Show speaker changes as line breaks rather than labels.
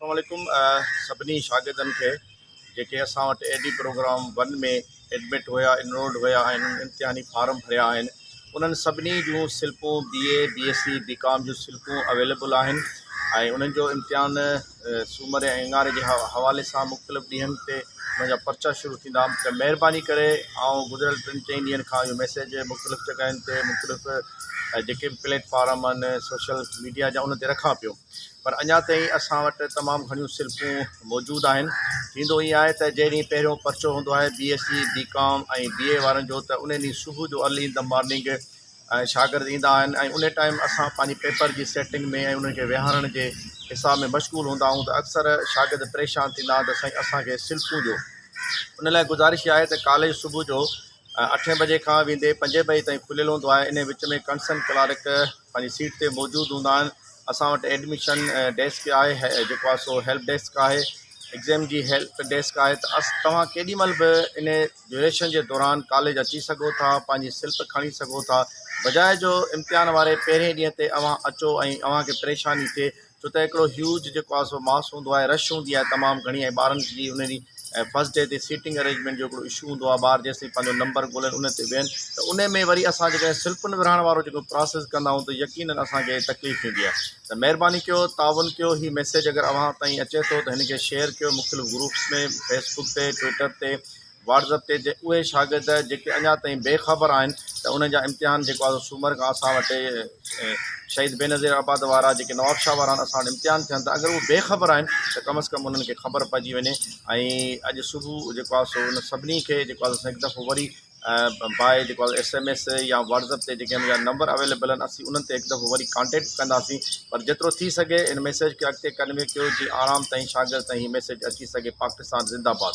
अस्सलाम वालेकुम। सभिनी शागिर्दनि खे जेके असां वटि एडी प्रोग्राम 1 में एडमिट हुआ इनरोल्ड हुआ आहिनि, इम्तिहानी फार्म भरिया आहिनि, उन्हनि सभिनी जूं सिल्पूं BA BSc BCom जूं सिल्पूं अवेलेबल आहिनि ऐं उन्हनि जो इम्तिहान सूमर ऐं एंगारे जे हवाले सां मुख़्तलिफ़ ॾींहंनि ते उनजा पर्चा शुरू थींदा। त महिरबानी करे गुज़िरियल 3-4 ॾींहंनि खां इहो मैसेज मुख़्तलिफ़ जॻहियुनि ते मुख़्तलिफ़ जेके बि प्लेटफॉर्म आहिनि सोशल मीडिया जा उन ते रखां पियो, पर अञा ताईं असां वटि तमामु घणियूं सिल्पूं मौजूदु आहिनि। थींदो ईअं आहे त जंहिं ॾींहुं पहिरियों पर्चो हूंदो आहे BSc BCom ऐं BA वारनि जो, त उन ॾींहुं सुबुह जो अर्ली इन द मॉर्निंग शागिर्द ईंदा आहिनि ऐं उन टाइम असां पंहिंजी पेपर जी सेटिंग में ऐं उन्हनि खे विहारण जे हिसाब में मशगूल हूंदा आहियूं। त अक्सर शागिर्द परेशान थींदा त साईं असांखे सिल्पूं ॾियो। उन लाइ गुज़ारिश आहे त कॉलेज सुबुह जो 8 बजे खां वेंदे 5 बजे ताईं खुलियल हूंदो आहे। इन विच में कंसर्न क्लार्क पंहिंजी सीट ते मौजूदु हूंदा आहिनि। असां वटि एडमिशन डेस्क आहे, जेको आहे सो हेल्प डेस्क आहे, एग्ज़ाम जी हेल्प डेस्क आहे। त तव्हां केॾीमहिल बि इन ड्यूरेशन जे दौरान कॉलेज अची सघो था, पंहिंजी सिल्प खणी सघो था, बजाए जो इम्तिहान वारे पहिरें ॾींहं ते अव्हां अचो ऐं अव्हांखे परेशानी थिए, छो त हिकिड़ो ह्यूज जेको आहे सो मास हूंदो आहे, रश हूंदी आहे तमामु घणी, ऐं ॿारनि जी उन ॾींहुं फर्स्ट डे ते सीटिंग अरेंजमेंट जो हिकिड़ो इशू हूंदो आहे। ॿार जेसिताईं पंहिंजो नंबर ॻोल्हनि उन ते वेहनि, त उन में वरी असां जेकॾहिं सिल्पुनि विरहाइण वारो जेको प्रोसेस कंदा आहियूं त यकीनन असांखे तकलीफ़ थींदी आहे। त महिरबानी कयो, ताउन कयो, हीउ मैसेज अगरि अव्हां ताईं अचे थो त हिन खे शेयर कयो मुख़्तलिफ़ ग्रुप्स में, फेसबुक ते, ट्विटर ते, व्हाट्सअप ते। उहे शागिर्द जेके अञा ताईं बेख़बर आहिनि त उन्हनि जा इम्तिहान जेको आहे सूमर खां असां वटि शहीद बेनज़ीर आबाद वारा जेके नवाबशाह वारा आहिनि असां वटि इम्तिहान थियनि था, अगरि उहे बेख़बर आहिनि त कम अज़ कम उन्हनि खे ख़बर पइजी वञे। ऐं अॼु सुबुह जेको आहे सो उन सभिनी खे जेको आहे हिकु दफ़ो वरी बाए जेको आहे SMS या व्हाट्सअप ते जेके मुंहिंजा नंबर अवेलेबल आहिनि, असीं उन्हनि ते हिकु दफ़ो वरी कॉन्टेक्ट कंदासीं। पर जेतिरो थी सघे इन मैसेज खे अॻिते कन्वे कयो जीअं आराम ताईं शागिर्द ताईं हीउ मैसेज अची सघे। पाकिस्तान ज़िंदाबाद।